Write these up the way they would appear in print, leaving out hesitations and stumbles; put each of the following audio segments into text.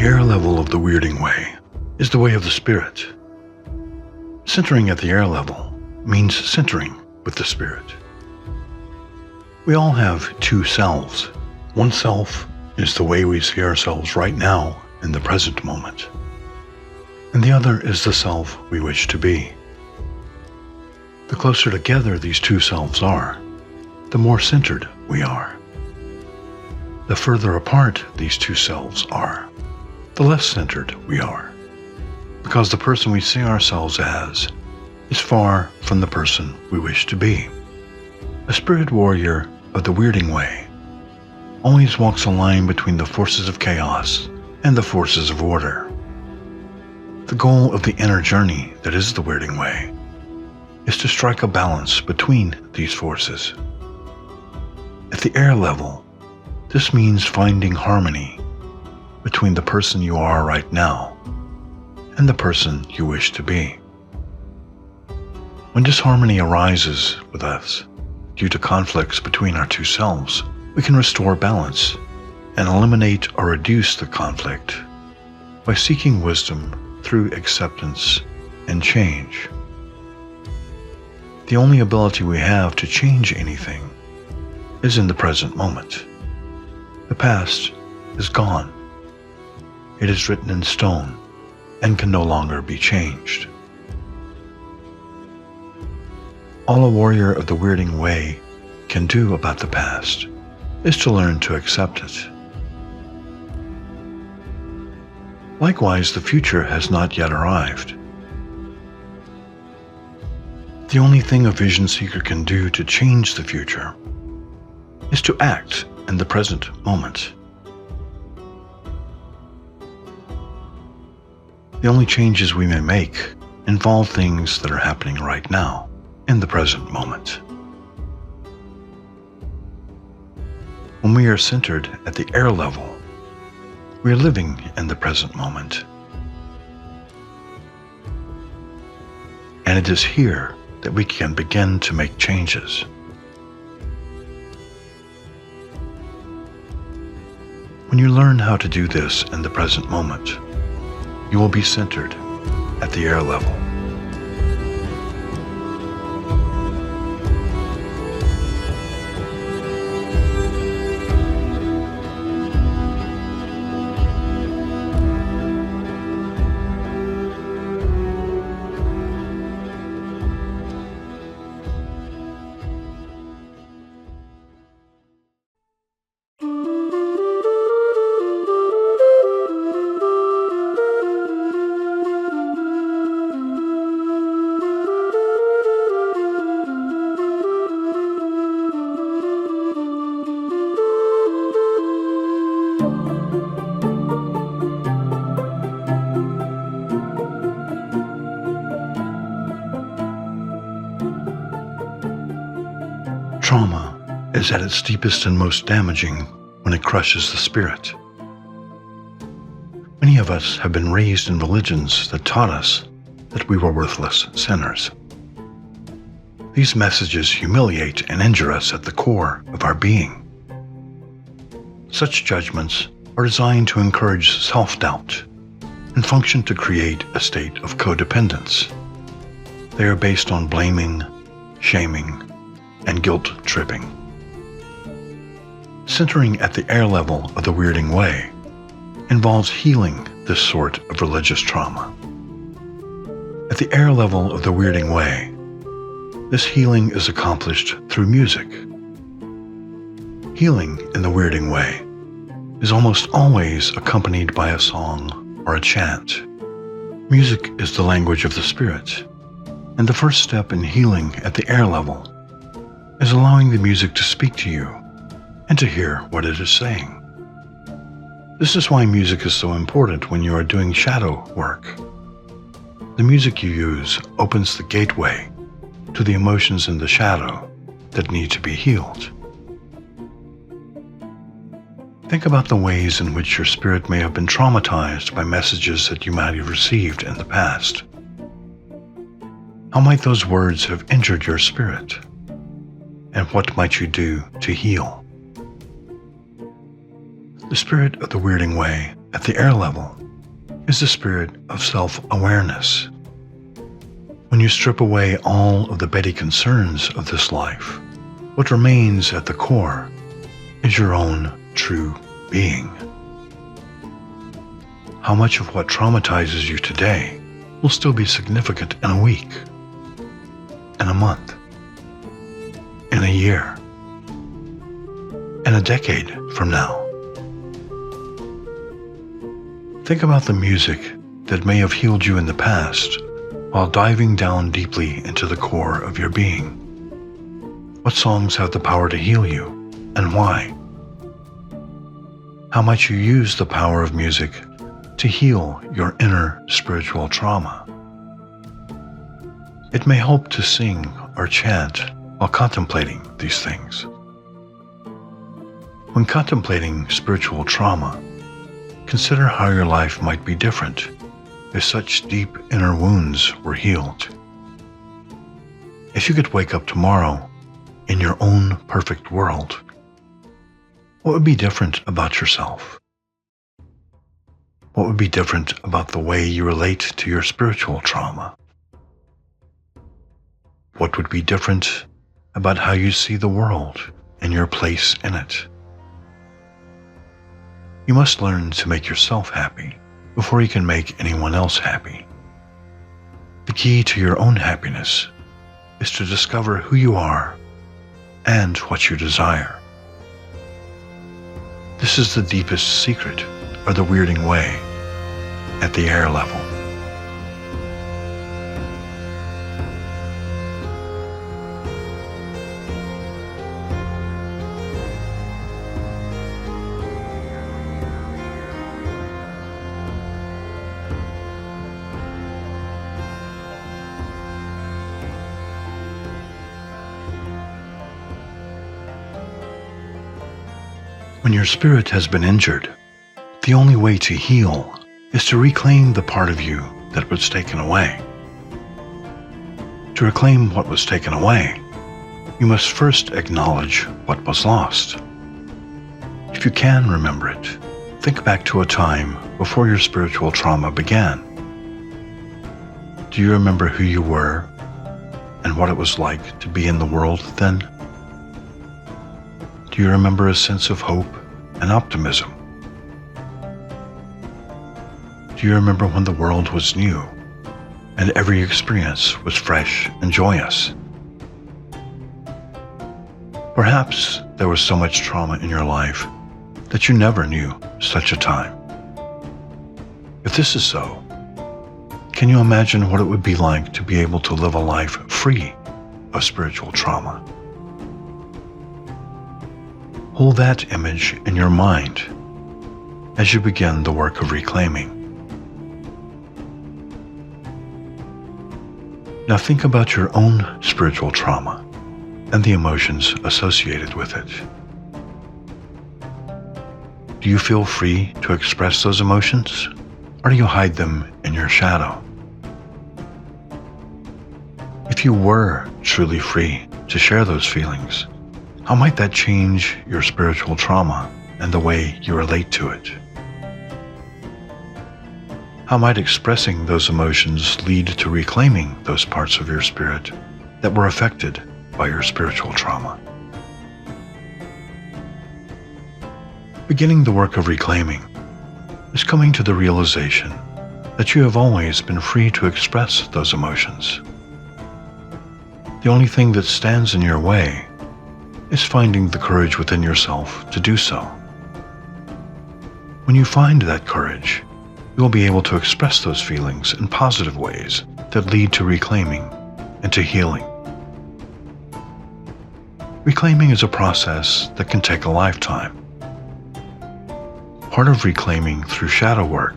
air level of the Wyrding Way is the way of the spirit. Centering at the air level means centering with the spirit. We all have two selves. One self is the way we see ourselves right now in the present moment, and the other is the self we wish to be. The closer together these two selves are, the more centered we are. The further apart these two selves are, the less centered we are, because the person we see ourselves as is far from the person we wish to be. A spirit warrior of the Wyrding Way always walks a line between the forces of chaos and the forces of order. The goal of the inner journey that is the Wyrding Way is to strike a balance between these forces. At the air level, this means finding harmony between the person you are right now and the person you wish to be. When disharmony arises with us due to conflicts between our two selves, we can restore balance and eliminate or reduce the conflict by seeking wisdom through acceptance and change. The only ability we have to change anything is in the present moment. The past is gone. It is written in stone and can no longer be changed. All a warrior of the Wyrding Way can do about the past is to learn to accept it. Likewise, the future has not yet arrived. The only thing a vision seeker can do to change the future is to act in the present moment. The only changes we may make involve things that are happening right now, in the present moment. When we are centered at the air level, we are living in the present moment. And it is here that we can begin to make changes. When you learn how to do this in the present moment, you will be centered at the air level. Trauma is at its deepest and most damaging when it crushes the spirit. Many of us have been raised in religions that taught us that we were worthless sinners. These messages humiliate and injure us at the core of our being. Such judgments are designed to encourage self-doubt and function to create a state of codependence. They are based on blaming, shaming, and guilt-tripping. Centering at the air level of the Wyrding Way involves healing this sort of religious trauma. At the air level of the Wyrding Way, this healing is accomplished through music. Healing in the Wyrding Way is almost always accompanied by a song or a chant. Music is the language of the spirit, and the first step in healing at the air level is allowing the music to speak to you and to hear what it is saying. This is why music is so important when you are doing shadow work. The music you use opens the gateway to the emotions in the shadow that need to be healed. Think about the ways in which your spirit may have been traumatized by messages that you might have received in the past. How might those words have injured your spirit? And what might you do to heal? The spirit of the Wyrding Way at the air level is the spirit of self-awareness. When you strip away all of the petty concerns of this life, what remains at the core is your own true being. How much of what traumatizes you today will still be significant in a week, in a month, in a year, in a decade from now? Think about the music that may have healed you in the past while diving down deeply into the core of your being. What songs have the power to heal you, and why? How much you use the power of music to heal your inner spiritual trauma. It may help to sing or chant while contemplating these things. When contemplating spiritual trauma, consider how your life might be different if such deep inner wounds were healed. If you could wake up tomorrow in your own perfect world, what would be different about yourself? What would be different about the way you relate to your spiritual trauma? What would be different about how you see the world and your place in it? You must learn to make yourself happy before you can make anyone else happy. The key to your own happiness is to discover who you are and what you desire. This is the deepest secret of the Wyrding Way at the air level. When your spirit has been injured, the only way to heal is to reclaim the part of you that was taken away. To reclaim what was taken away, you must first acknowledge what was lost. If you can remember it, think back to a time before your spiritual trauma began. Do you remember who you were and what it was like to be in the world then? Do you remember a sense of hope and optimism? Do you remember when the world was new and every experience was fresh and joyous? Perhaps there was so much trauma in your life that you never knew such a time. If this is so, can you imagine what it would be like to be able to live a life free of spiritual trauma? Hold that image in your mind as you begin the work of reclaiming. Now think about your own spiritual trauma and the emotions associated with it. Do you feel free to express those emotions, or do you hide them in your shadow? If you were truly free to share those feelings, how might that change your spiritual trauma and the way you relate to it? How might expressing those emotions lead to reclaiming those parts of your spirit that were affected by your spiritual trauma? Beginning the work of reclaiming is coming to the realization that you have always been free to express those emotions. The only thing that stands in your way is finding the courage within yourself to do so. When you find that courage, you will be able to express those feelings in positive ways that lead to reclaiming and to healing. Reclaiming is a process that can take a lifetime. Part of reclaiming through shadow work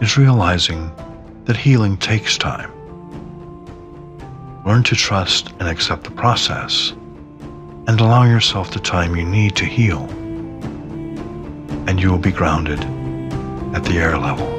is realizing that healing takes time. Learn to trust and accept the process, and allow yourself the time you need to heal, and you will be grounded at the air level.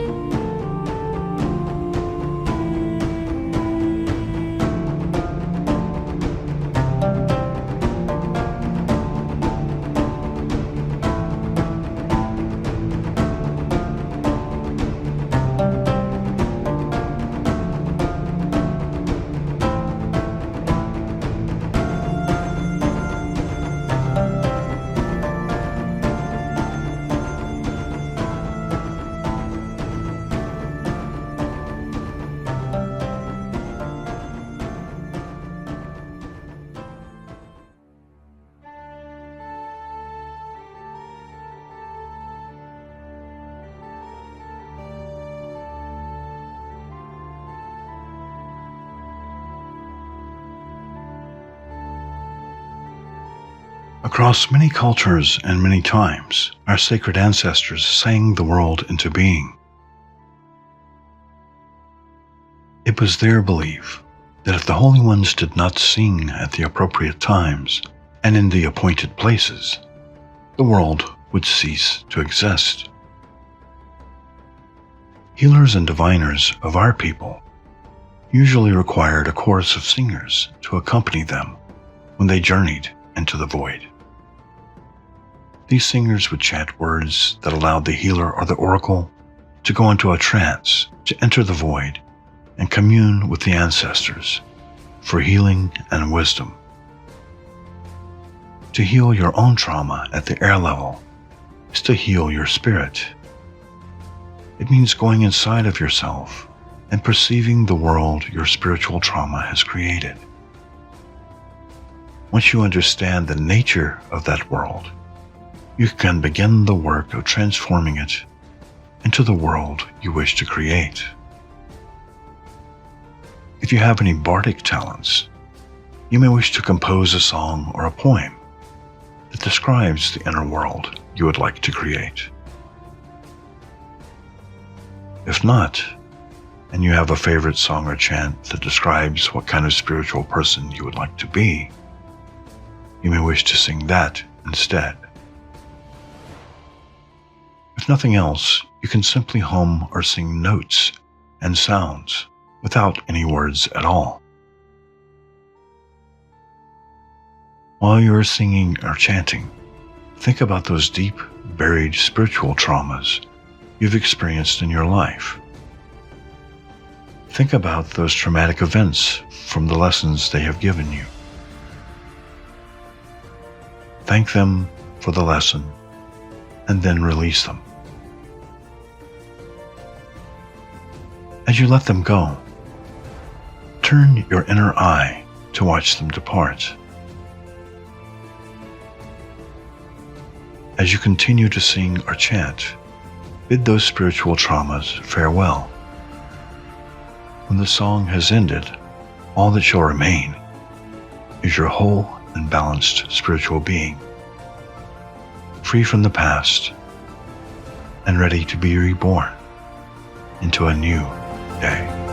Across many cultures and many times, our sacred ancestors sang the world into being. It was their belief that if the Holy Ones did not sing at the appropriate times and in the appointed places, the world would cease to exist. Healers and diviners of our people usually required a chorus of singers to accompany them when they journeyed into the void. These singers would chant words that allowed the healer or the oracle to go into a trance, to enter the void and commune with the ancestors for healing and wisdom. To heal your own trauma at the air level is to heal your spirit. It means going inside of yourself and perceiving the world your spiritual trauma has created. Once you understand the nature of that world, you can begin the work of transforming it into the world you wish to create. If you have any bardic talents, you may wish to compose a song or a poem that describes the inner world you would like to create. If not, and you have a favorite song or chant that describes what kind of spiritual person you would like to be, you may wish to sing that instead. If nothing else, you can simply hum or sing notes and sounds without any words at all. While you are singing or chanting, think about those deep, buried spiritual traumas you've experienced in your life. Think about those traumatic events from the lessons they have given you. Thank them for the lesson and then release them. As you let them go, turn your inner eye to watch them depart. As you continue to sing or chant, bid those spiritual traumas farewell. When the song has ended, all that shall remain is your whole and balanced spiritual being, free from the past and ready to be reborn into a new day.